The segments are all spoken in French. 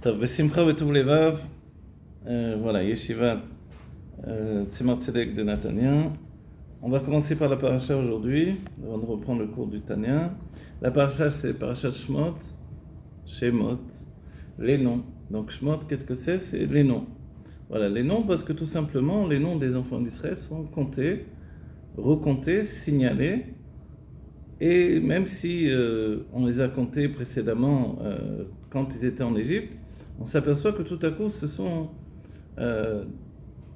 טוב, בשמחה וטוב לבב, voilà, Yeshiva Tzemar Tzedek de Natania. On va commencer par la paracha aujourd'hui, avant de reprendre le cours du Tanya. La paracha, c'est parachat Shemot, Shemot, les noms. Donc Shemot, qu'est-ce que c'est? C'est les noms. Voilà, les noms, parce que tout simplement, les noms des enfants d'Israël sont comptés, recomptés, signalés. Et même si on les a comptés précédemment quand ils étaient en Égypte, on s'aperçoit que tout à coup, ce sont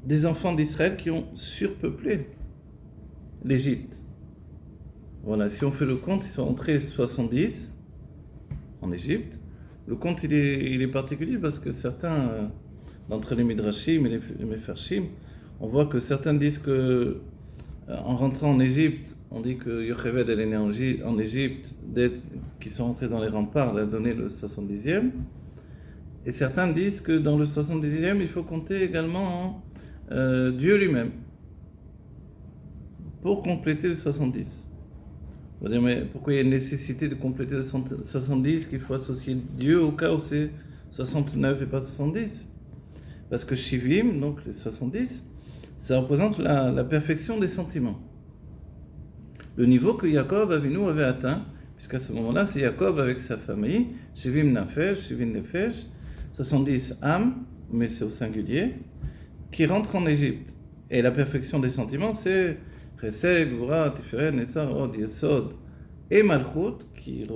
des enfants d'Israël qui ont surpeuplé l'Égypte. Voilà, si on fait le compte, ils sont entrés 70 en Égypte. Le compte, il est particulier parce que certains, d'entre les Midrashim et les Mefarshim, on voit que certains disent que en rentrant en Égypte, on dit que Yocheved elle est née en Égypte, qui sont rentrés dans les remparts, elle a donné le 70e. Et certains disent que dans le 70e, il faut compter également Dieu lui-même, pour compléter le 70. On va dire, mais pourquoi il y a une nécessité de compléter le 70, qu'il faut associer Dieu au cas où c'est 69 et pas 70? Parce que Shivim, donc les 70, ça représente la perfection des sentiments. Le niveau que Yaakov Avinu avait atteint, puisqu'à ce moment-là, c'est Yaakov avec sa famille, Shivim Nefesh, 70 âmes, mais c'est au singulier, qui rentrent en Égypte. Et la perfection des sentiments, c'est Chesed, Gvura, Tiferet, Netzar, Od, Yesod et Malchut, qui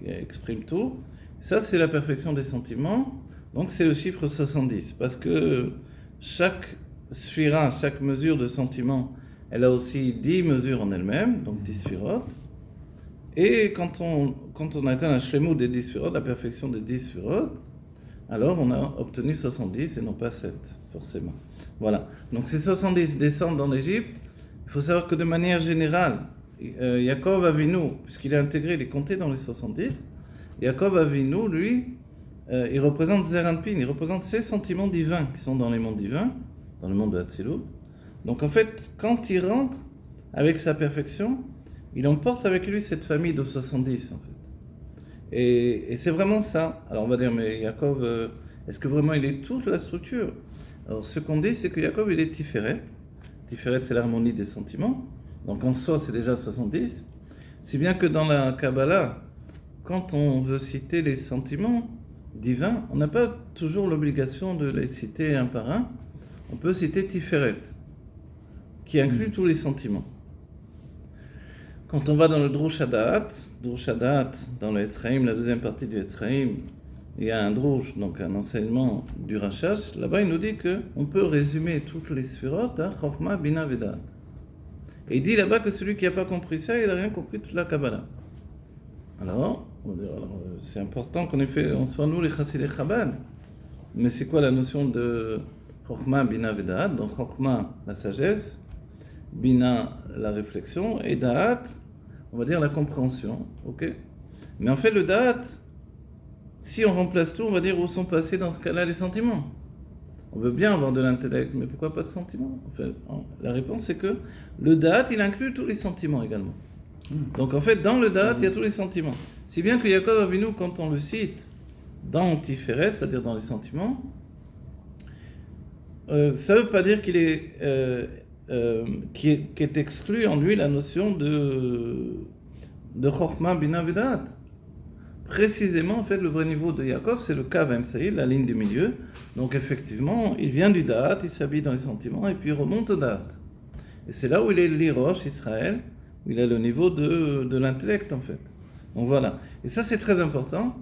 exprime tout. Ça, c'est la perfection des sentiments. Donc, c'est le chiffre 70. Parce que chaque sphira, chaque mesure de sentiment, elle a aussi 10 mesures en elle-même, donc 10 sphirotes. Et quand on atteint la shlemut des 10 sphirotes, la perfection des 10 sphirotes, alors on a obtenu 70 et non pas 7, forcément. Voilà. Donc ces 70 descendent dans l'Égypte. Il faut savoir que de manière générale, Yaakov Avinu, puisqu'il est intégré, il est compté dans les 70, Yaakov Avinu, lui, il représente Zeranpin, il représente ces sentiments divins qui sont dans les mondes divins, dans le monde de Hatzilut. Donc en fait, quand il rentre avec sa perfection, il emporte avec lui cette famille de 70 en fait. Et c'est vraiment ça. Alors on va dire, mais Yaakov, est-ce que vraiment il est toute la structure? Alors ce qu'on dit, c'est que Yaakov il est Tiferet. Tiferet, c'est l'harmonie des sentiments. Donc en soi, c'est déjà 70. Si bien que dans la Kabbalah, quand on veut citer les sentiments divins, on n'a pas toujours l'obligation de les citer un par un. On peut citer Tiferet, qui inclut tous les sentiments. Quand on va dans le Drush Hadaat, dans le Etzraïm, la deuxième partie du Etzraïm, il y a un Drush, donc un enseignement du Rashash. Là-bas, il nous dit qu'on peut résumer toutes les sphirotes à Chokhmah, Bina, Vedat. Et il dit là-bas que celui qui n'a pas compris ça, il n'a rien compris toute la Kabbalah. Alors, c'est important qu'on soit nous les Chassidei Chabad. Mais c'est quoi la notion de Chokhmah, Bina, Vedat? Donc Chokhmah, la sagesse, Bina, la réflexion, et Da'at, on va dire la compréhension, ok? Mais en fait, le Da'at, si on remplace tout, on va dire où sont passés dans ce cas-là les sentiments. On veut bien avoir de l'intellect, mais pourquoi pas de sentiments? En fait, la réponse c'est que le Da'at, il inclut tous les sentiments également. Donc en fait, dans le Da'at, il y a tous les sentiments. Si bien que Yaakov Avinu, quand on le cite dans Tiferet, c'est-à-dire dans les sentiments, ça ne veut pas dire qu'il est... qui est exclu en lui la notion de Chokhmah, Bina, Vedat. Précisément, en fait, le vrai niveau de Yaakov, c'est le Kav Emsaïl, la ligne du milieu. Donc, effectivement, il vient du Da'at, il s'habille dans les sentiments, et puis il remonte au Da'at. Et c'est là où il est l'Irosh, Israël, où il a le niveau de l'intellect, en fait. Donc, voilà. Et ça, c'est très important.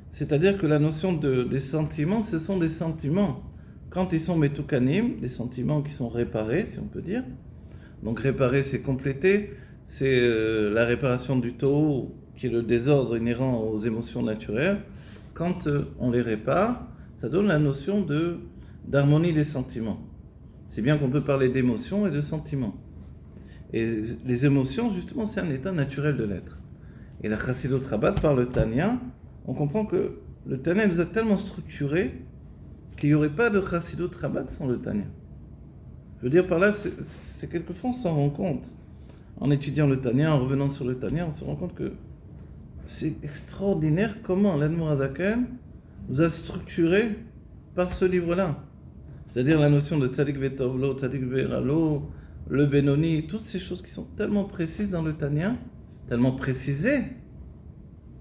C'est-à-dire que la notion des sentiments, ce sont des sentiments. Quand ils sont metukanim, des sentiments qui sont réparés, si on peut dire. Donc, réparer, c'est compléter. C'est la réparation du taux, qui est le désordre inhérent aux émotions naturelles. Quand on les répare, ça donne la notion d'harmonie des sentiments. C'est bien qu'on peut parler d'émotions et de sentiments. Et les émotions, justement, c'est un état naturel de l'être. Et la Chassidut Rabat, par le Tanya, on comprend que le Tanya nous a tellement structurés qu'il n'y aurait pas de Chassidut Rabat sans le Tanya. Je veux dire, par là, c'est quelquefois on s'en rend compte. En étudiant le Tanya, en revenant sur le Tanya, on se rend compte que c'est extraordinaire comment l'Admor HaZaken nous a structurés par ce livre-là. C'est-à-dire la notion de Tzadik Vetovlo, Tzadik Veralo, le Benoni, toutes ces choses qui sont tellement précises dans le Tanya, tellement précisées,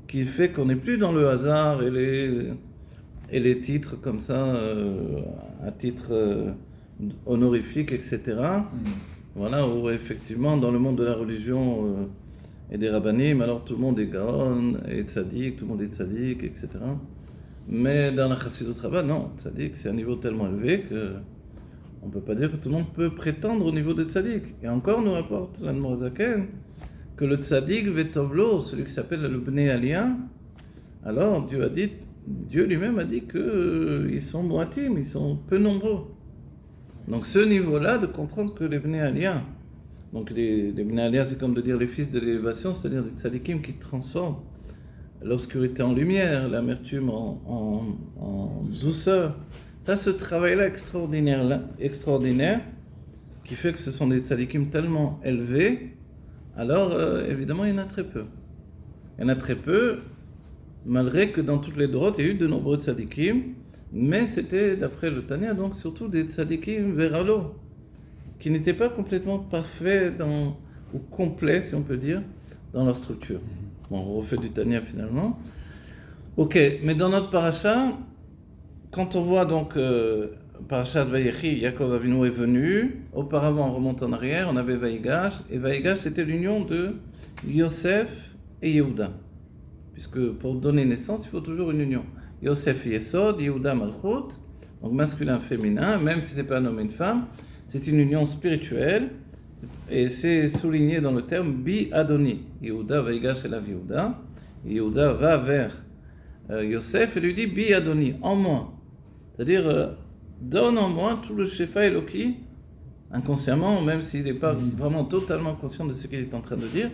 qui fait qu'on n'est plus dans le hasard et les titres comme ça, à titre honorifique, etc. Voilà, où effectivement, dans le monde de la religion et des rabbanim, alors tout le monde est Gaon et Tzadik, tout le monde est Tzadik, etc. Mais dans la Chassidut Rabbah, non, Tzadik, c'est un niveau tellement élevé que on ne peut pas dire que tout le monde peut prétendre au niveau de Tzadik. Et encore, nous rapporte l'Admor Zaken que le Tzadik Vetovlo, celui qui s'appelle le Bnei Aliyah, alors Dieu lui-même a dit qu'ils sont moatim, ils sont peu nombreux. Donc ce niveau-là, de comprendre que les Bnei Aliyah, donc les Bnei Aliyah, c'est comme de dire les fils de l'élévation, c'est-à-dire des Tzadikim qui transforment l'obscurité en lumière, l'amertume en douceur. Ça, ce travail-là extraordinaire, qui fait que ce sont des tzadikim tellement élevés, alors évidemment, il y en a très peu. Il y en a très peu, malgré que dans toutes les droites, il y a eu de nombreux tzadikim, mais c'était, d'après le Tanya, donc surtout des tzadikim veralo, qui n'étaient pas complètement parfaits ou complets, si on peut dire, dans leur structure. Bon, on refait du Tanya finalement. Ok, mais dans notre paracha, quand on voit donc Parashat Vayechi, Yaakov Avinu est venu. Auparavant, on remonte en arrière, on avait Vaïgash. Et Vaïgash, c'était l'union de Yosef et Yehuda. Puisque pour donner naissance, il faut toujours une union. Yosef Yesod, Yehuda Malchut, donc masculin, féminin, même si ce n'est pas un homme et une femme, c'est une union spirituelle. Et c'est souligné dans le terme Bi Adoni. Yehuda, Vaïgash et la Yehuda. Yehuda va vers Yosef et lui dit Bi Adoni, en moi. C'est-à-dire, donne en moi tout le Shefa Eloki, inconsciemment, même s'il n'est pas vraiment totalement conscient de ce qu'il est en train de dire.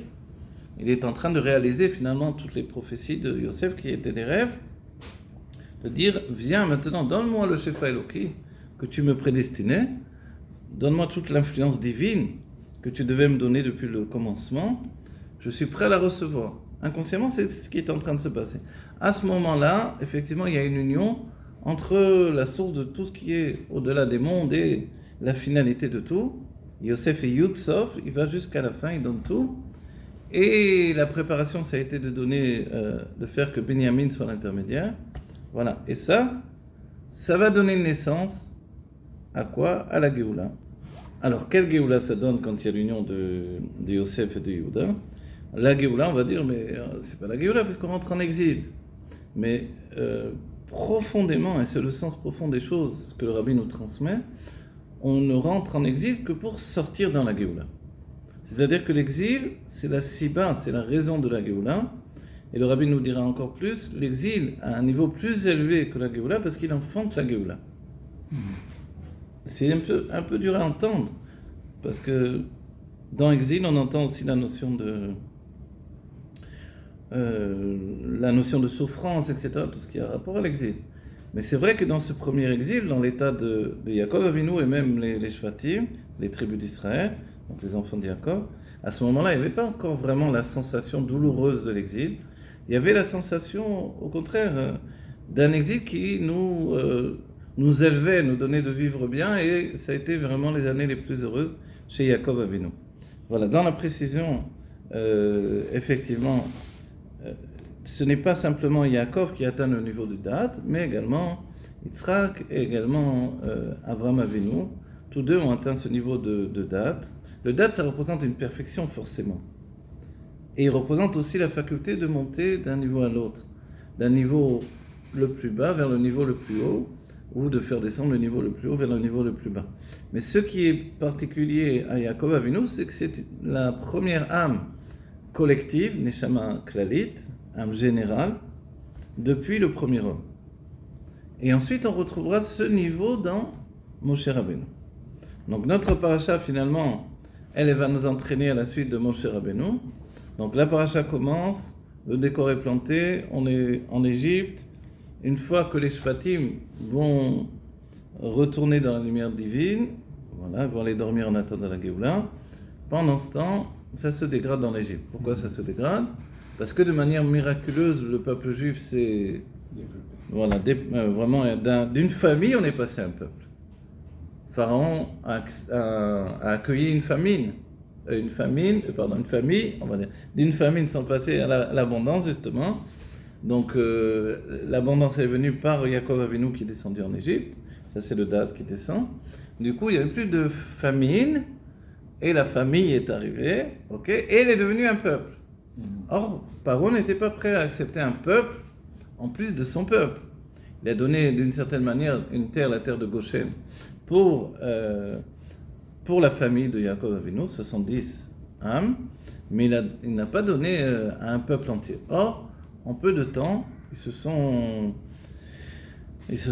Il est en train de réaliser finalement toutes les prophéties de Yosef qui étaient des rêves, de dire, viens maintenant, donne-moi le Shefa Eloki que tu me prédestinais, donne-moi toute l'influence divine que tu devais me donner depuis le commencement, je suis prêt à la recevoir. Inconsciemment, c'est ce qui est en train de se passer. À ce moment-là, effectivement, il y a une union entre la source de tout ce qui est au-delà des mondes et la finalité de tout. Yosef est Yud-Sof, il va jusqu'à la fin, il donne tout. Et la préparation, ça a été de faire que Benjamin soit l'intermédiaire. Voilà. Et ça va donner naissance à quoi? À la Géoula. Alors, quelle Géoula ça donne quand il y a l'union de Yosef et de Yehuda? La Géoula, on va dire, mais c'est pas la Géoula puisqu'on rentre en exil. Mais profondément, et c'est le sens profond des choses que le Rabbi nous transmet, on ne rentre en exil que pour sortir dans la Géoula. C'est-à-dire que l'exil, c'est la siba, c'est la raison de la Géoula. Et le Rabbi nous dira encore plus, l'exil a un niveau plus élevé que la Géoula parce qu'il enfante la Géoula. C'est un peu dur à entendre, parce que dans l'exil, on entend aussi la notion de souffrance, etc., tout ce qui a rapport à l'exil. Mais c'est vrai que dans ce premier exil, dans l'état de Yaakov Avinu et même les Shvatim, les tribus d'Israël, donc les enfants de Yaakov, à ce moment-là, il n'y avait pas encore vraiment la sensation douloureuse de l'exil. Il y avait la sensation, au contraire, d'un exil qui nous élevait, nous donnait de vivre bien, et ça a été vraiment les années les plus heureuses chez Yaakov Avinu. Voilà, dans la précision, effectivement, ce n'est pas simplement Yaakov qui atteint le niveau de date, mais également Yitzhak et également Avram Avinu. Tous deux ont atteint ce niveau de date. Le date, ça représente une perfection forcément. Et il représente aussi la faculté de monter d'un niveau à l'autre, d'un niveau le plus bas vers le niveau le plus haut, ou de faire descendre le niveau le plus haut vers le niveau le plus bas. Mais ce qui est particulier à Yaakov Avinu, c'est que c'est la première âme collective, Neshama Klalit, âme générale, depuis le premier homme. Et ensuite, on retrouvera ce niveau dans Moshe Rabbeinu. Donc notre paracha, finalement, elle va nous entraîner à la suite de Moshe Rabbeinu. Donc la paracha commence, le décor est planté, on est en Égypte. Une fois que les Shvatim vont retourner dans la lumière divine, voilà, ils vont aller dormir en attendant la Géoula, pendant ce temps, ça se dégrade dans l'Égypte. Pourquoi ça se dégrade? Parce que de manière miraculeuse, le peuple juif s'est Voilà, vraiment, d'une famille, on est passé à un peuple. Pharaon a accueilli une famille, on va dire. D'une famine sont passés à l'abondance, justement. Donc, l'abondance est venue par Yaakov Avinu qui est descendu en Égypte. Ça, c'est le date qui descend. Du coup, il n'y avait plus de famine, et la famille est arrivée, ok, et elle est devenue un peuple. Or, Pharaon n'était pas prêt à accepter un peuple en plus de son peuple. Il a donné d'une certaine manière une terre, la terre de Goshen, pour la famille de Yaakov Avinu, 70 âmes, mais il n'a pas donné à un peuple entier. Or, en peu de temps, ils se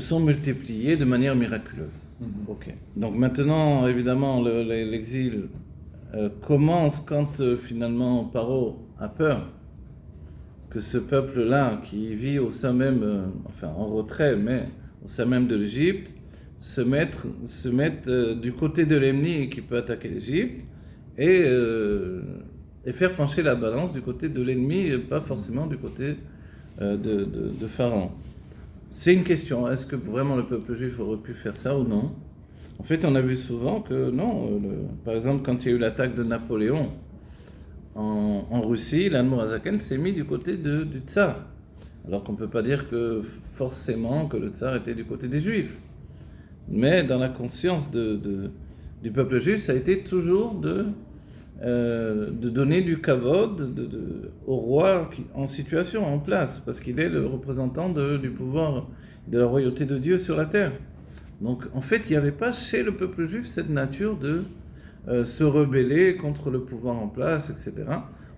sont multipliés de manière miraculeuse. Ok. Donc maintenant, évidemment, l'exil commence quand finalement Paro a peur que ce peuple-là, qui vit au sein même, en retrait, mais au sein même de l'Égypte, se mette du côté de l'ennemi qui peut attaquer l'Égypte et faire pencher la balance du côté de l'ennemi et pas forcément du côté de Pharaon. C'est une question, est-ce que vraiment le peuple juif aurait pu faire ça ou non? En fait, on a vu souvent que non. Par exemple, quand il y a eu l'attaque de Napoléon en Russie, l'Admorazaken s'est mis du côté du tsar. Alors qu'on ne peut pas dire que forcément que le tsar était du côté des juifs. Mais dans la conscience du peuple juif, ça a été toujours de donner du kavod au roi en situation, en place, parce qu'il est le représentant du pouvoir, de la royauté de Dieu sur la terre. Donc en fait, il n'y avait pas chez le peuple juif cette nature de se rebeller contre le pouvoir en place, etc.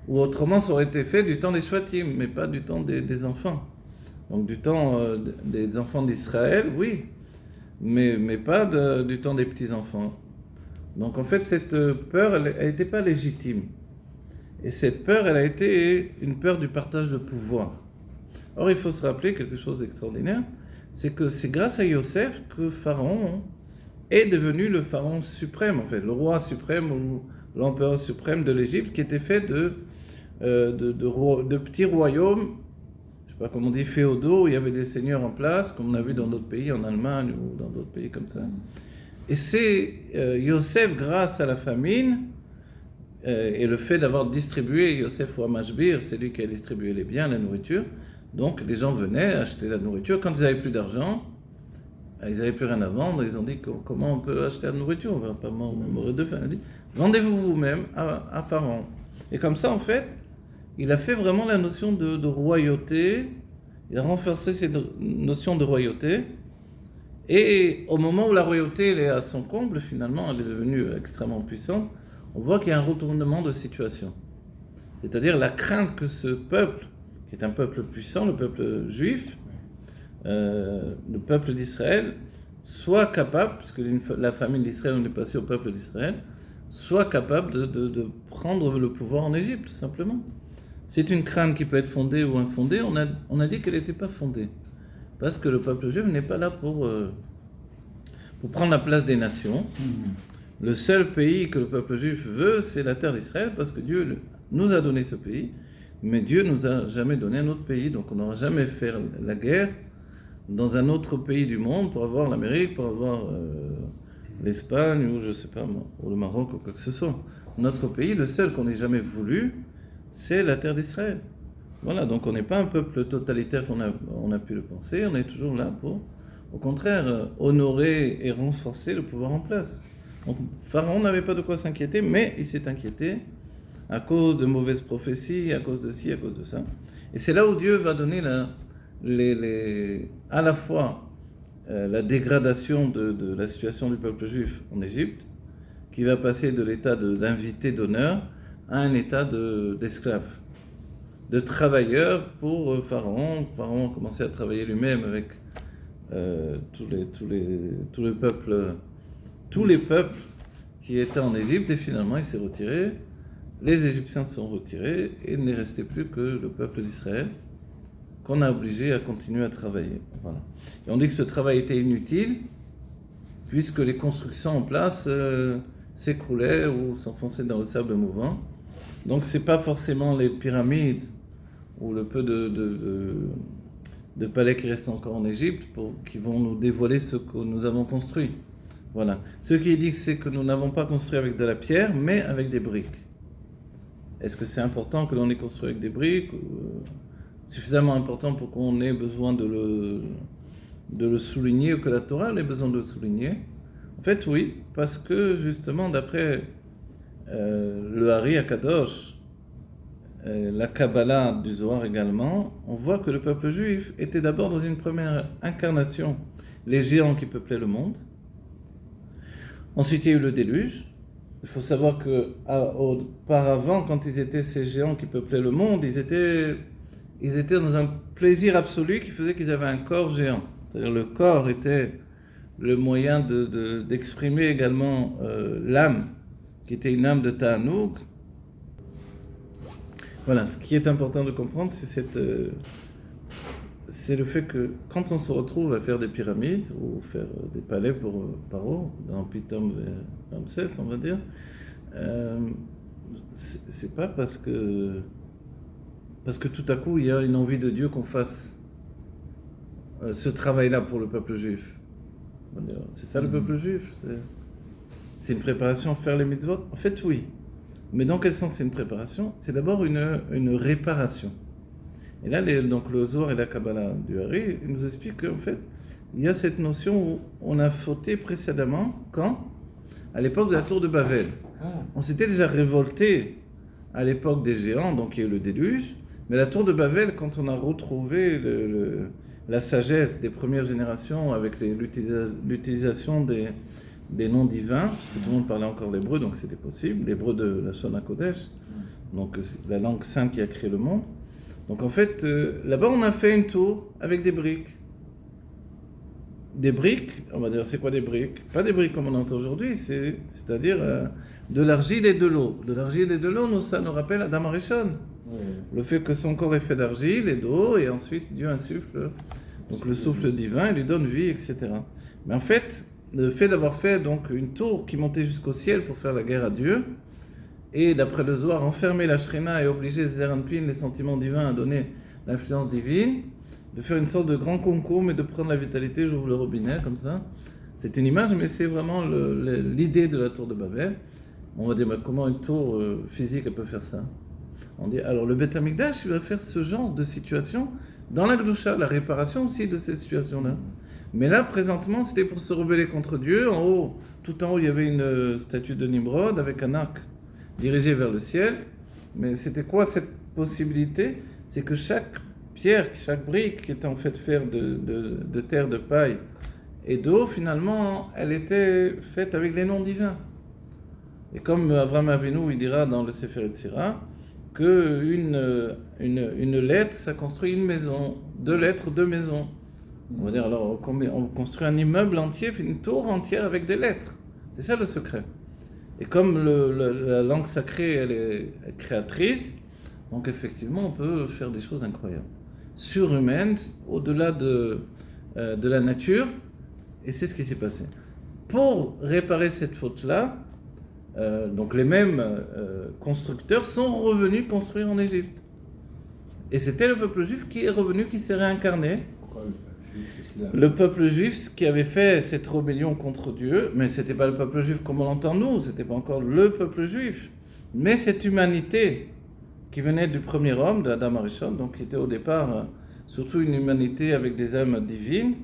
Ou autrement, ça aurait été fait du temps des Shvatim, mais pas du temps des enfants. Donc du temps des enfants d'Israël, oui, mais pas du temps des petits-enfants. Donc en fait, cette peur, elle n'était pas légitime. Et cette peur, elle a été une peur du partage de pouvoir. Or, il faut se rappeler quelque chose d'extraordinaire, c'est que c'est grâce à Yosef que Pharaon est devenu le pharaon suprême, en fait, le roi suprême ou l'empereur suprême de l'Égypte, qui était fait de petits royaumes, je ne sais pas comment on dit, féodaux, où il y avait des seigneurs en place, comme on a vu dans d'autres pays, en Allemagne ou dans d'autres pays comme ça. Et c'est Yosef, grâce à la famine, et le fait d'avoir distribué, Yosef ou Amashbir, c'est lui qui a distribué les biens, la nourriture. Donc les gens venaient acheter la nourriture. Quand ils n'avaient plus d'argent, ils n'avaient plus rien à vendre, ils ont dit comment on peut acheter la nourriture, on ne va pas mourir de faim. Il a dit, vendez-vous vous-même à Pharaon. Et comme ça, en fait, il a fait vraiment la notion de royauté, il a renforcé cette notion de royauté. Et au moment où la royauté elle est à son comble, finalement, elle est devenue extrêmement puissante, on voit qu'il y a un retournement de situation. C'est-à-dire la crainte que ce peuple, qui est un peuple puissant, le peuple juif, le peuple d'Israël, soit capable, puisque la famille d'Israël on est passé au peuple d'Israël, soit capable de prendre le pouvoir en Égypte, tout simplement. C'est une crainte qui peut être fondée ou infondée, on a dit qu'elle n'était pas fondée. Parce que le peuple juif n'est pas là pour prendre la place des nations. Le seul pays que le peuple juif veut, c'est la terre d'Israël, parce que Dieu nous a donné ce pays, mais Dieu ne nous a jamais donné un autre pays. Donc on n'aura jamais fait la guerre dans un autre pays du monde pour avoir l'Amérique, pour avoir l'Espagne, ou je sais pas moi, ou le Maroc, ou quoi que ce soit. Notre pays, le seul qu'on n'ait jamais voulu, c'est la terre d'Israël. Voilà, donc on n'est pas un peuple totalitaire qu'on a pu le penser, on est toujours là pour, au contraire, honorer et renforcer le pouvoir en place. Donc Pharaon n'avait pas de quoi s'inquiéter, mais il s'est inquiété à cause de mauvaises prophéties, à cause de ci, à cause de ça. Et c'est là où Dieu va donner à la fois la dégradation de la situation du peuple juif en Égypte, qui va passer de l'état d'invité d'honneur à un état d'esclave. De travailleurs pour Pharaon. Pharaon a commencé à travailler lui-même avec tous les peuples qui étaient en Égypte, et finalement il s'est retiré. Les Égyptiens se sont retirés et il n'est resté plus que le peuple d'Israël qu'on a obligé à continuer à travailler. Voilà. Et on dit que ce travail était inutile puisque les constructions en place s'écroulaient ou s'enfonçaient dans le sable mouvant. Donc c'est pas forcément les pyramides ou le peu de palais qui restent encore en Égypte, qui vont nous dévoiler ce que nous avons construit. Voilà. Ce qui est dit, c'est que nous n'avons pas construit avec de la pierre, mais avec des briques. Est-ce que c'est important que l'on ait construit avec des briques? Suffisamment important pour qu'on ait besoin de le souligner, ou que la Torah ait besoin de le souligner? En fait, oui, parce que justement, d'après le Hari Akadosh, la Kabbalah du Zohar également, on voit que le peuple juif était d'abord dans une première incarnation, les géants qui peuplaient le monde. Ensuite, il y a eu le déluge. Il faut savoir que auparavant, quand ils étaient ces géants qui peuplaient le monde, ils étaient dans un plaisir absolu qui faisait qu'ils avaient un corps géant. C'est-à-dire le corps était le moyen d'exprimer également l'âme, qui était une âme de Ta'anoug. Voilà, ce qui est important de comprendre, c'est le fait que quand on se retrouve à faire des pyramides ou faire des palais pour Paro, dans Pithom et Ramsès, on va dire, c'est pas parce que tout à coup il y a une envie de Dieu qu'on fasse ce travail-là pour le peuple juif. C'est ça le peuple juif, c'est une préparation à faire les mitzvot. En fait, oui. Mais dans quel sens c'est une préparation? C'est d'abord une réparation. Et là, donc le Zohar et la Kabbalah du Hari nous expliquent qu'en fait, il y a cette notion où on a fauté précédemment, quand? À l'époque de la tour de Babel. On s'était déjà révolté à l'époque des géants, donc il y a eu le déluge, mais la tour de Babel, quand on a retrouvé la sagesse des premières générations avec l'utilisation des noms divins, parce que tout le monde parlait encore l'hébreu, donc c'était possible, l'hébreu de la Shona Kodesh, donc c'est la langue sainte qui a créé le monde. Donc en fait, là-bas on a fait une tour avec des briques. Des briques, on va dire, c'est quoi des briques? Pas des briques comme on entend aujourd'hui, c'est-à-dire de l'argile et de l'eau. De l'argile et de l'eau, ça nous rappelle Adam Arishon. Oui. Le fait que son corps est fait d'argile et d'eau, et ensuite Dieu insuffle, donc le souffle divin, il lui donne vie, etc. Mais en fait, le fait d'avoir fait donc une tour qui montait jusqu'au ciel pour faire la guerre à Dieu, et d'après le Zohar, enfermer la Shrina et obliger Zeranpin, les sentiments divins, à donner l'influence divine, de faire une sorte de grand concours, mais de prendre la vitalité, j'ouvre le robinet, comme ça. C'est une image, mais c'est vraiment l'idée de la tour de Babel. On va dire, mais comment une tour physique, elle peut faire ça? On dit, alors le Beth Amikdash, il va faire ce genre de situation dans la Gdusha, la réparation aussi de ces situations-là. Mais là, présentement, c'était pour se rebeller contre Dieu. En haut, tout en haut, il y avait une statue de Nimrod avec un arc dirigé vers le ciel. Mais c'était quoi cette possibilité? C'est que chaque pierre, chaque brique qui était en fait faite de terre, de paille et d'eau, finalement, elle était faite avec les noms divins. Et comme Avraham Avinu, il dira dans le Sefer Yetzirah, qu'une lettre, ça construit une maison. 2 lettres, 2 maisons. On va dire, alors, on construit un immeuble entier, une tour entière avec des lettres. C'est ça le secret. Et comme la langue sacrée, elle est créatrice, donc effectivement, on peut faire des choses incroyables. Surhumaines, au-delà de la nature, et c'est ce qui s'est passé. Pour réparer cette faute-là, donc les mêmes constructeurs sont revenus construire en Égypte. Et c'était le peuple juif qui est revenu, qui s'est réincarné. Pourquoi le peuple juif qui avait fait cette rébellion contre Dieu, mais c'était pas le peuple juif comme on l'entend nous, c'était pas encore le peuple juif, mais cette humanité qui venait du premier homme, de Adam Arishon, donc qui était au départ surtout une humanité avec des âmes divines,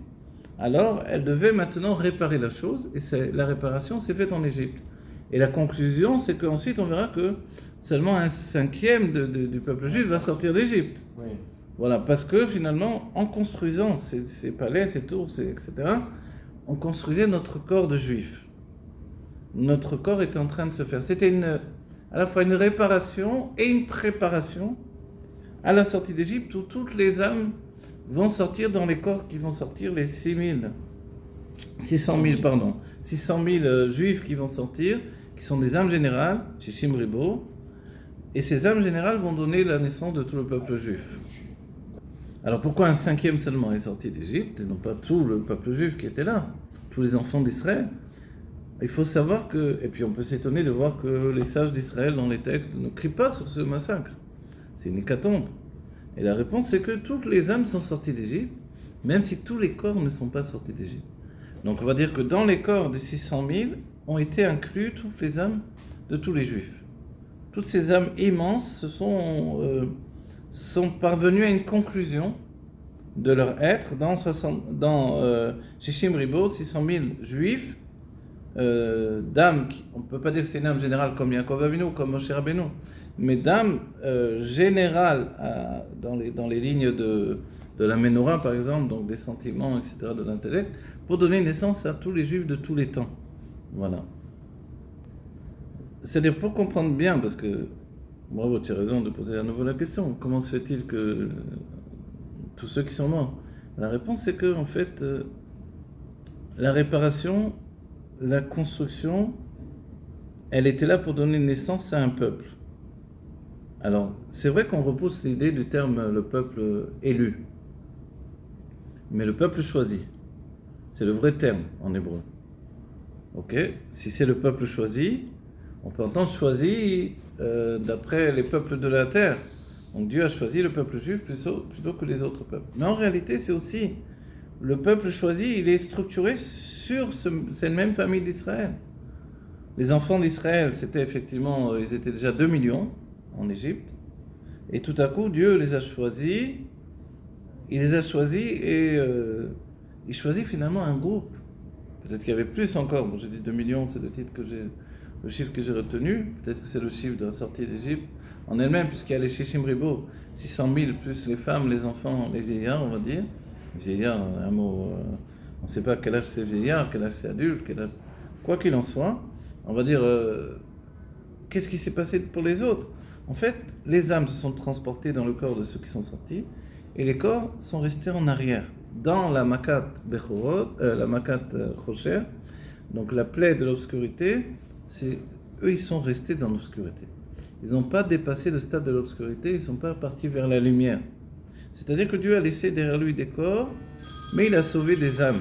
alors elle devait maintenant réparer la chose, et la réparation s'est faite en Égypte. Et la conclusion, c'est qu'ensuite on verra que seulement 1/5 du peuple juif va sortir d'Égypte. Oui. Voilà, parce que finalement, en construisant ces palais, ces tours, etc., on construisait notre corps de juif. Notre corps était en train de se faire. C'était à la fois une réparation et une préparation à la sortie d'Égypte, où toutes les âmes vont sortir dans les corps qui vont sortir, les 600 000 juifs qui vont sortir, qui sont des âmes générales, Shishim Ribo, et ces âmes générales vont donner la naissance de tout le peuple juif. Alors pourquoi 1/5 seulement est sorti d'Égypte, et non pas tout le peuple juif qui était là, tous les enfants d'Israël? Il faut savoir que, et puis on peut s'étonner de voir que les sages d'Israël dans les textes ne crient pas sur ce massacre. C'est une hécatombe. Et la réponse, c'est que toutes les âmes sont sorties d'Égypte, même si tous les corps ne sont pas sortis d'Égypte. Donc on va dire que dans les corps des 600 000 ont été inclus toutes les âmes de tous les Juifs. Toutes ces âmes immenses sont parvenues à une conclusion de leur être dans Shishim Ribot, 600 000 Juifs, d'âmes, on ne peut pas dire que c'est une âme générale comme Yaakov Avinu, comme Moshe Rabbeinu, mais d'âmes générales dans les lignes de la Ménorah, par exemple, donc des sentiments, etc., de l'intellect, pour donner naissance à tous les Juifs de tous les temps. Voilà. C'est-à-dire, pour comprendre bien, parce que, bravo, tu as raison de poser à nouveau la question, comment se fait-il que tous ceux qui sont morts? La réponse, c'est que, en fait, la réparation, la construction, elle était là pour donner naissance à un peuple. Alors, c'est vrai qu'on repousse l'idée du terme le peuple élu, mais le peuple choisi, c'est le vrai terme en hébreu. Ok? Si c'est le peuple choisi, on peut entendre choisi d'après les peuples de la terre. Donc Dieu a choisi le peuple juif plutôt que les autres peuples. Mais en réalité, c'est aussi le peuple choisi, il est structuré sur cette même famille d'Israël. Les enfants d'Israël, c'était effectivement, ils étaient déjà 2 millions en Égypte. Et tout à coup, Dieu les a choisis. Il les a choisis et il choisit finalement un groupe. Peut-être qu'il y avait plus encore. Bon, j'ai dit 2 millions, c'est le chiffre que j'ai retenu. Peut-être que c'est le chiffre de la sortie d'Égypte en elle-même, puisqu'il y a les Shishim Ribot, 600 000 plus les femmes, les enfants, les vieillards, on va dire. Vieillard, un mot, on ne sait pas quel âge c'est vieillard, quel âge c'est adulte, quel âge... Quoi qu'il en soit, on va dire, qu'est-ce qui s'est passé pour les autres? En fait, les âmes se sont transportées dans le corps de ceux qui sont sortis, et les corps sont restés en arrière. Dans la Makat Bechorot, la Makat Chosher, donc la plaie de l'obscurité, eux ils sont restés dans l'obscurité. Ils n'ont pas dépassé le stade de l'obscurité, ils ne sont pas partis vers la lumière. C'est-à-dire que Dieu a laissé derrière lui des corps, mais il a sauvé des âmes.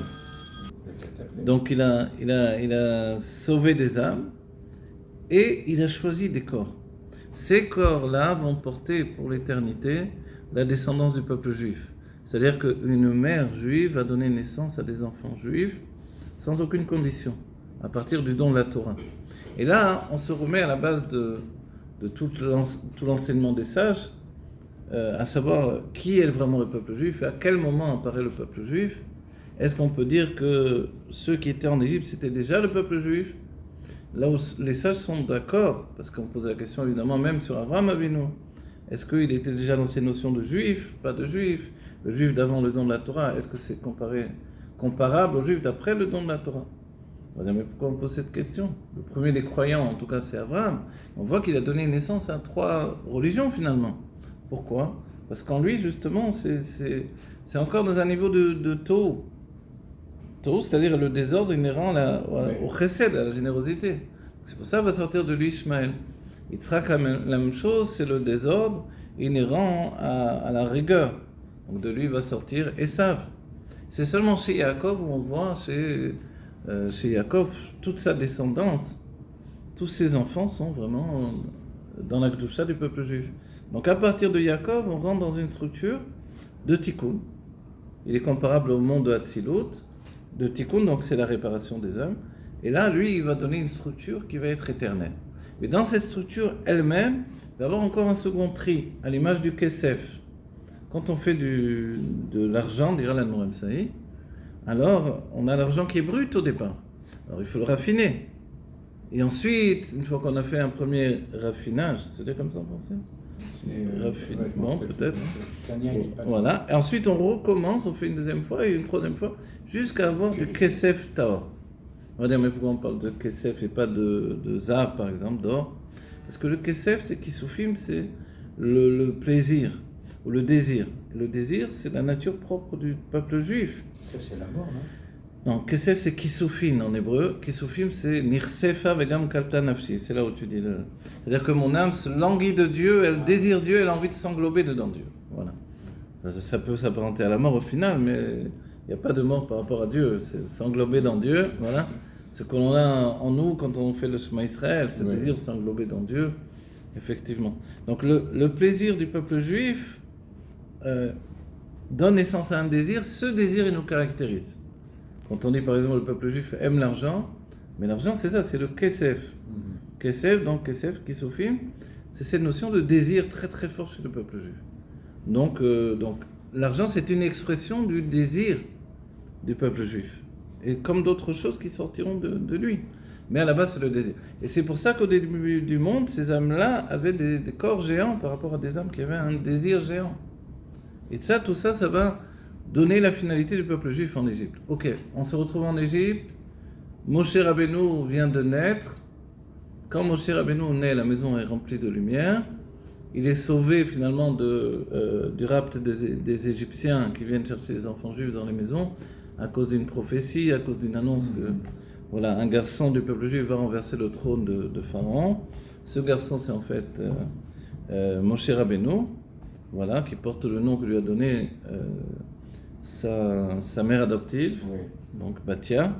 Donc il a sauvé des âmes et il a choisi des corps. Ces corps-là vont porter pour l'éternité la descendance du peuple juif. C'est-à-dire qu'une mère juive va donner naissance à des enfants juifs sans aucune condition, à partir du don de la Torah. Et là, on se remet à la base de tout l'enseignement des sages, à savoir qui est vraiment le peuple juif et à quel moment apparaît le peuple juif. Est-ce qu'on peut dire que ceux qui étaient en Égypte, c'était déjà le peuple juif? Là où les sages sont d'accord, parce qu'on pose la question évidemment même sur Abraham Avinu. Est-ce qu'il était déjà dans ces notions de juif, pas de juif? Le juif d'avant le don de la Torah, est-ce que c'est comparable au juif d'après le don de la Torah? On va dire, mais pourquoi on pose cette question? Le premier des croyants, en tout cas, c'est Abraham. On voit qu'il a donné naissance à 3 religions finalement. Pourquoi? Parce qu'en lui, justement, c'est encore dans un niveau de Tohu. Tohu, c'est-à-dire le désordre inhérent au chesed, à la générosité. C'est pour ça qu'il va sortir de lui Ishmaël. Yitzhak, la même chose, c'est le désordre inhérent à la rigueur. Donc de lui va sortir Esav. C'est seulement chez Yaakov où on voit chez Yaakov toute sa descendance. Tous ses enfants sont vraiment dans la Kedusha du peuple juif. Donc à partir de Yaakov, on rentre dans une structure de Tikkun. Il est comparable au monde de Hatzilut, de Tikkun, donc c'est la réparation des âmes. Et là, lui, il va donner une structure qui va être éternelle. Mais dans cette structure elle-même, il va y avoir encore un second tri, à l'image du Kesef. Quand on fait de l'argent, dira l'Admor Saï, alors on a l'argent qui est brut au départ. Alors il faut le raffiner. Et ensuite, une fois qu'on a fait un premier raffinage, c'est comme ça en français? Raffinement peut-être. Voilà. Et ensuite on recommence, on fait une deuxième fois et une troisième fois, jusqu'à avoir du Kesef Taor. On va dire, mais pourquoi on parle de Kesef et pas de Zav par exemple, d'or? Parce que le Kesef, c'est Kisufim, c'est le plaisir ou le désir. Et le désir, c'est la nature propre du peuple juif. Kesef, c'est la mort, non? Non, Kesef, c'est Kisufin en hébreu. Kisufim, c'est Nirsefa vegam kalta nafshi. C'est là où tu dis c'est-à-dire que mon âme se languit de Dieu, elle désire Dieu, elle a envie de s'englober dedans Dieu. Voilà. Ça peut s'apparenter à la mort au final, mais il n'y a pas de mort par rapport à Dieu. C'est s'englober dans Dieu, voilà. Ce qu'on a en nous quand on fait le Shema Israël, c'est le désir de s'englober dans Dieu, effectivement. Donc le plaisir du peuple juif, donne naissance à un désir, ce désir il nous caractérise. Quand on dit par exemple le peuple juif aime l'argent, mais l'argent c'est ça, c'est le kesef. Kesef, donc kesef, kisofim, c'est cette notion de désir très très fort chez le peuple juif. Donc l'argent c'est une expression du désir du peuple juif. Et comme d'autres choses qui sortiront de lui. Mais à la base, c'est le désir. Et c'est pour ça qu'au début du monde, ces âmes-là avaient des corps géants par rapport à des âmes qui avaient un désir géant. Et ça, tout ça, ça va donner la finalité du peuple juif en Égypte. Ok, on se retrouve en Égypte. Moshe Rabbeinu vient de naître. Quand Moshe Rabbeinu naît, la maison est remplie de lumière. Il est sauvé finalement du rapt des Égyptiens qui viennent chercher les enfants juifs dans les maisons à cause d'une prophétie, à cause d'une annonce que voilà, un garçon du peuple juif va renverser le trône de Pharaon. Ce garçon, c'est en fait Moshe Rabbeinu, voilà, qui porte le nom que lui a donné sa mère adoptive, donc Batia.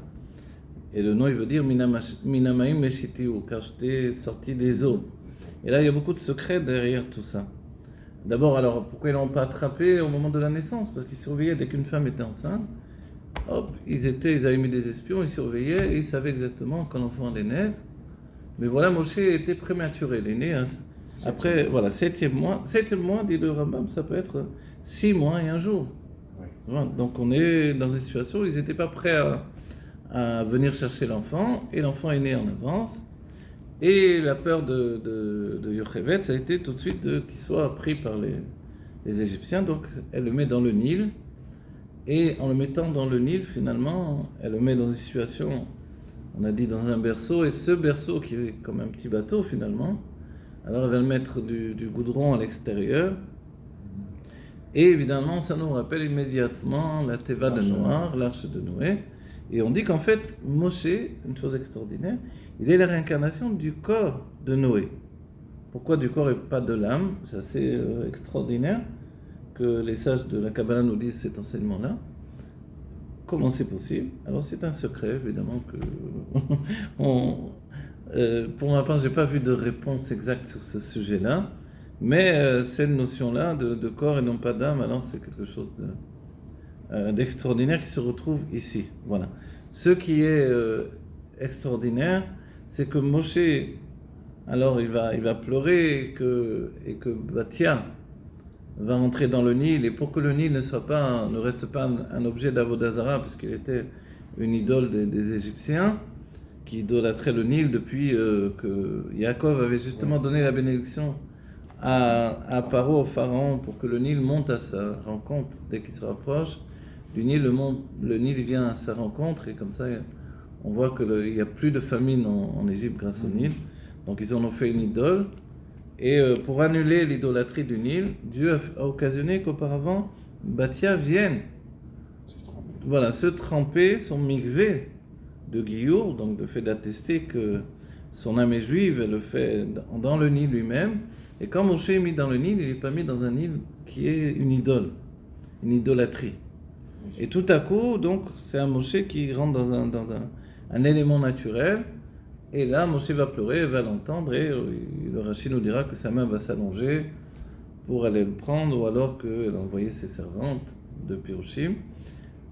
Et le nom, il veut dire Minamaim Meshitiu, car j'étais sorti des eaux. Et là, il y a beaucoup de secrets derrière tout ça. D'abord, alors, pourquoi ils ne l'ont pas attrapé au moment de la naissance? Parce qu'ils surveillaient dès qu'une femme était enceinte. Hop, ils avaient mis des espions, ils surveillaient et ils savaient exactement quand l'enfant allait naître. Mais voilà, Moshe était prématuré, il est né après, voilà, 7e mois. 7e mois, dit le Rambam, ça peut être 6 mois et 1 jour. Voilà, donc on est dans une situation où ils n'étaient pas prêts à venir chercher l'enfant, et l'enfant est né en avance. Et la peur de Yocheved, ça a été tout de suite qu'il soit pris par les Égyptiens, donc elle le met dans le Nil. Et en le mettant dans le Nil, finalement, elle le met dans une situation, on a dit dans un berceau, et ce berceau qui est comme un petit bateau finalement, alors elle va le mettre du goudron à l'extérieur. Et évidemment, ça nous rappelle immédiatement la Teva de Noir, l'arche de Noé. Et on dit qu'en fait, Moshe, une chose extraordinaire, il est la réincarnation du corps de Noé. Pourquoi du corps et pas de l'âme? C'est assez extraordinaire que les sages de la Kabbalah nous disent cet enseignement-là. Comment c'est possible? Alors c'est un secret, évidemment, que pour ma part, je n'ai pas vu de réponse exacte sur ce sujet-là, mais cette notion-là de corps et non pas d'âme, alors c'est quelque chose d'extraordinaire qui se retrouve ici. Voilà. Ce qui est extraordinaire, c'est que Moshe, alors il va pleurer et que Batia va rentrer dans le Nil, et pour que le Nil ne reste pas un objet d'Avodazara, puisqu'il était une idole des Égyptiens, qui idolâtraient le Nil depuis que Yaakov avait justement donné la bénédiction à Paro, au Pharaon, pour que le Nil monte à sa rencontre dès qu'il se rapproche du Nil. Le Nil vient à sa rencontre, et comme ça, on voit qu'il n'y a plus de famine en Égypte grâce au Nil. Donc ils en ont fait une idole. Et pour annuler l'idolâtrie du Nil, Dieu a occasionné qu'auparavant, Batia vienne se tremper son mikvé de Giour, donc le fait d'attester que son âme est juive, elle le fait dans le Nil lui-même. Et quand Moshe est mis dans le Nil, il n'est pas mis dans un Nil qui est une idole, une idolâtrie. Et tout à coup, donc, c'est un Moshe qui rentre dans un élément naturel. Et là, Moshe va pleurer, elle va l'entendre, et le Rashi nous dira que sa main va s'allonger pour aller le prendre, ou alors qu'elle a envoyé ses servantes de Pirushim.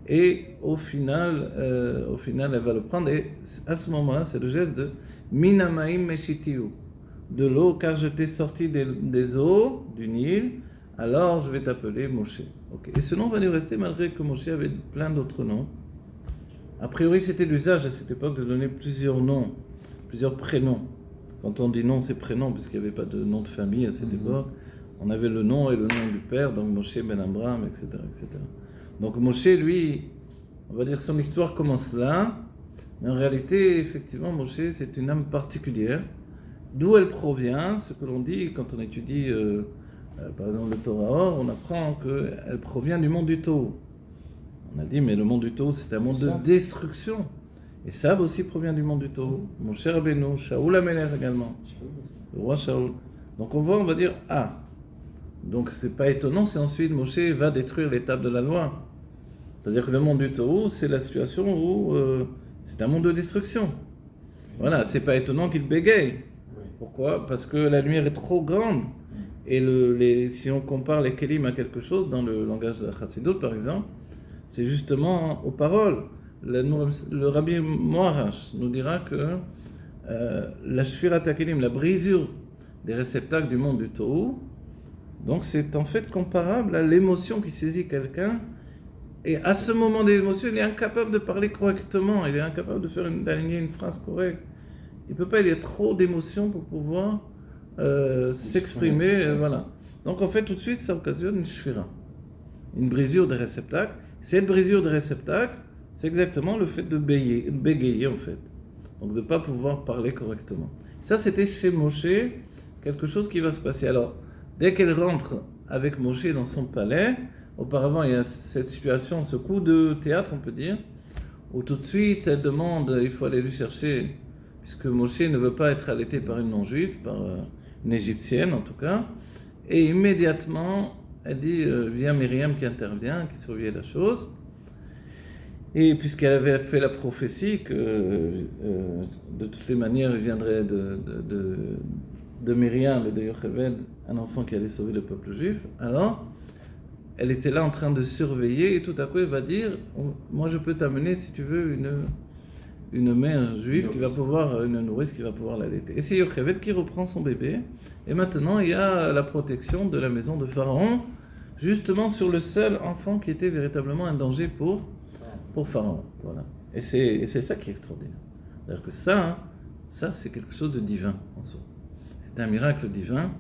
Et au final, elle va le prendre, et à ce moment-là, c'est le geste de Minamaim Meshitiu, de l'eau, car je t'ai sorti des eaux du Nil, alors je vais t'appeler Moshe. Okay. Et ce nom va lui rester malgré que Moshe avait plein d'autres noms. A priori, c'était l'usage à cette époque de donner plusieurs noms, plusieurs prénoms. Quand on dit nom, c'est prénom, puisqu'il n'y avait pas de nom de famille à cette époque. On avait le nom et le nom du père, donc Moshe ben Abraham, etc., etc. Donc Moshe, lui, on va dire son histoire commence là, mais en réalité, effectivement, Moshe, c'est une âme particulière. D'où elle provient, ce que l'on dit quand on étudie, par exemple, le Torah, on apprend qu'elle provient du monde du Tohu. On a dit, mais le monde du Tohu, c'est un monde de destruction. Et ça aussi provient du monde du Tohu. Moshe Rabbeinu, Shaoul HaMelech également, le roi Shaoul. Donc on va dire, donc c'est pas étonnant si ensuite Moshe va détruire l'étape de la loi. C'est-à-dire que le monde du Tohu, c'est la situation où c'est un monde de destruction. Voilà, c'est pas étonnant qu'il bégaye. Pourquoi? Parce que la lumière est trop grande Et si on compare les kelim à quelque chose, dans le langage de la Chassidut par exemple, c'est justement aux paroles. Le Rabbi Moarash nous dira que la Shfirat HaKelim, la brisure des réceptacles du monde du Tohu, donc c'est en fait comparable à l'émotion qui saisit quelqu'un, et à ce moment d'émotion, il est incapable de parler correctement, il est incapable d'aligner une phrase correcte. Il ne peut pas, il y a trop d'émotions pour pouvoir s'exprimer, voilà. Donc en fait, tout de suite, ça occasionne une shfira, une brisure des réceptacles. Cette brisure des réceptacles, c'est exactement le fait de bégayer en fait. Donc de ne pas pouvoir parler correctement. Ça, c'était chez Moshe, quelque chose qui va se passer. Alors, dès qu'elle rentre avec Moshe dans son palais, auparavant, il y a cette situation, ce coup de théâtre, on peut dire, où tout de suite, elle demande, il faut aller lui chercher, puisque Moshe ne veut pas être allaité par une non-juive, par une égyptienne en tout cas, et immédiatement, elle dit, vient Myriam qui intervient, qui surveille la chose, et puisqu'elle avait fait la prophétie que de toutes les manières, il viendrait de Myriam et de Yocheved un enfant qui allait sauver le peuple juif, alors elle était là en train de surveiller et tout à coup elle va dire, moi je peux t'amener si tu veux une mère juive qui va pouvoir, une nourrice qui va pouvoir l'allaiter. Et c'est Yocheved qui reprend son bébé, et maintenant il y a la protection de la maison de Pharaon, justement sur le seul enfant qui était véritablement un danger pour Pharaon. Voilà. Et c'est ça qui est extraordinaire. C'est-à-dire que ça c'est quelque chose de divin en soi. C'est un miracle divin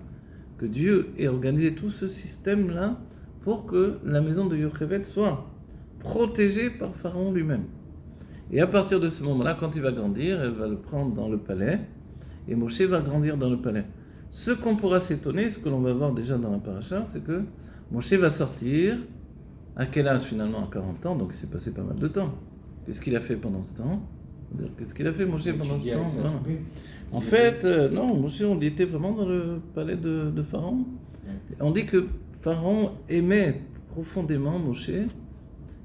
que Dieu ait organisé tout ce système-là pour que la maison de Yocheved soit protégée par Pharaon lui-même. Et à partir de ce moment-là, quand il va grandir, elle va le prendre dans le palais, et Moshe va grandir dans le palais. Ce qu'on pourra s'étonner, ce que l'on va voir déjà dans la paracha, c'est que Moshe va sortir, à quel âge finalement? À 40 ans, donc il s'est passé pas mal de temps. Qu'est-ce qu'il a fait pendant ce temps? Qu'est-ce qu'il a fait Moshe pendant ce temps? Voilà. En fait, non, Moshe, on était vraiment dans le palais de Pharaon. On dit que Pharaon aimait profondément Moshe,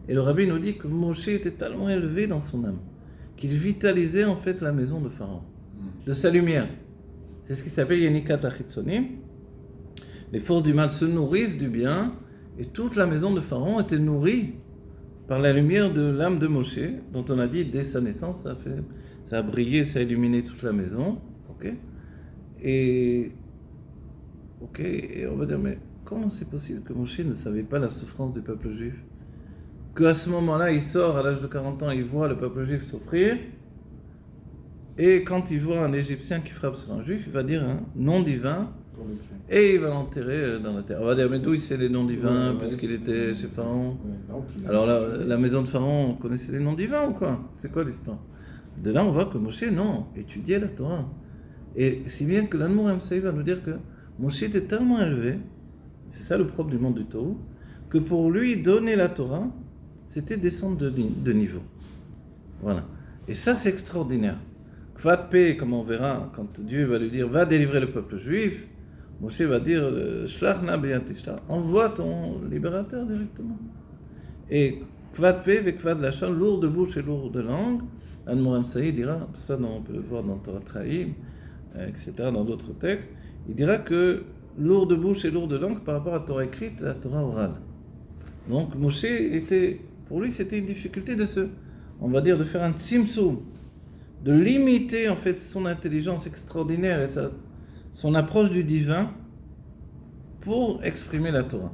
et le rabbi nous dit que Moshe était tellement élevé dans son âme qu'il vitalisait en fait la maison de Pharaon, de sa lumière. C'est ce qui s'appelle Yenikat Achitzonim. Les forces du mal se nourrissent du bien, et toute la maison de Pharaon était nourrie par la lumière de l'âme de Moshe, dont on a dit dès sa naissance, ça a brillé, ça a illuminé toute la maison. Et on va dire, mais comment c'est possible que Moshe ne savait pas la souffrance du peuple juif? Qu'à ce moment-là, il sort à l'âge de 40 ans, il voit le peuple juif souffrir, et quand il voit un Égyptien qui frappe sur un juif, il va dire un nom divin, et il va l'enterrer dans la terre. On va dire, mais d'où il sait les noms divins, puisqu'il était chez Pharaon? Alors là, la maison de Pharaon, on connaissait les noms divins ou quoi? C'est quoi l'histoire? De là, on voit que Moshe, non, étudiait la Torah. Et si bien que l'Admour Amsaï va nous dire que Moshe était tellement élevé, c'est ça le propre du monde du Tohu, que pour lui, donner la Torah, c'était descendre de niveau. Voilà. Et ça, c'est extraordinaire. Kvat Pe, comme on verra, quand Dieu va lui dire, va délivrer le peuple juif, Moshe va dire, Shlach na beyatishla, envoie ton libérateur directement. Et Kvat Pe, ve Kvat Lachon, lourd de bouche et lourd de langue, Admoram Saïd dira, tout ça on peut le voir dans Torah Traïm, etc., dans d'autres textes, il dira que lourd de bouche et lourd de langue par rapport à la Torah écrite et à la Torah orale. Donc Moshe pour lui c'était une difficulté de faire un tzimtzum, de limiter en fait son intelligence extraordinaire et son approche du divin pour exprimer la Torah.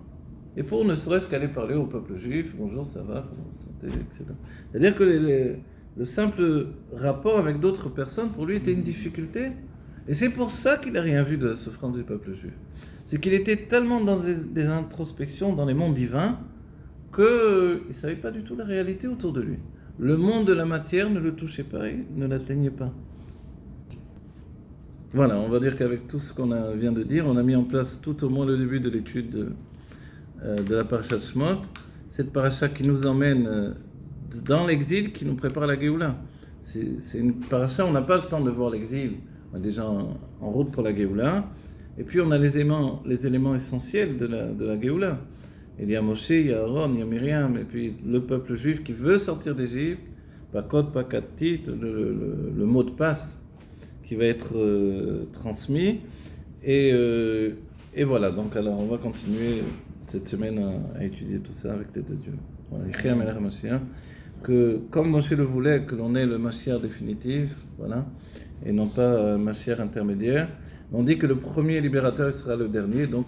Et pour ne serait-ce qu'aller parler au peuple juif, bonjour, ça va, comment vous sentez, etc. C'est-à-dire que le simple rapport avec d'autres personnes, pour lui, était une difficulté. Et c'est pour ça qu'il n'a rien vu de la souffrance du peuple juif. C'est qu'il était tellement dans des introspections, dans les mondes divins, qu'il ne savait pas du tout la réalité autour de lui. Le monde de la matière ne le touchait pas, il ne l'atteignait pas. Voilà, on va dire qu'avec tout ce qu'on vient de dire, on a mis en place tout au moins le début de l'étude de la paracha de Shemot, cette paracha qui nous emmène dans l'exil, qui nous prépare la Géoula. C'est une paracha, on n'a pas le temps de voir l'exil, on est déjà en route pour la Géoula, et puis on a les éléments essentiels de la Géoula. Il y a Moshe, il y a Aaron, il y a Myriam, et puis le peuple juif qui veut sortir d'Égypte, pas code, pas katit, le mot de passe qui va être transmis. Et Et voilà, donc alors on va continuer cette semaine à étudier tout ça avec l'aide de Dieu. Voilà, Écrit à Melech HaMashiach, que comme Moshe le voulait, que l'on ait le Mashiach définitif, voilà, et non pas un Mashiach intermédiaire, on dit que le premier libérateur sera le dernier, donc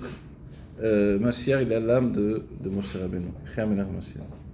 Mashiach il a l'âme de Moshe Rabbeinu. Écrit à Melech HaMashiach.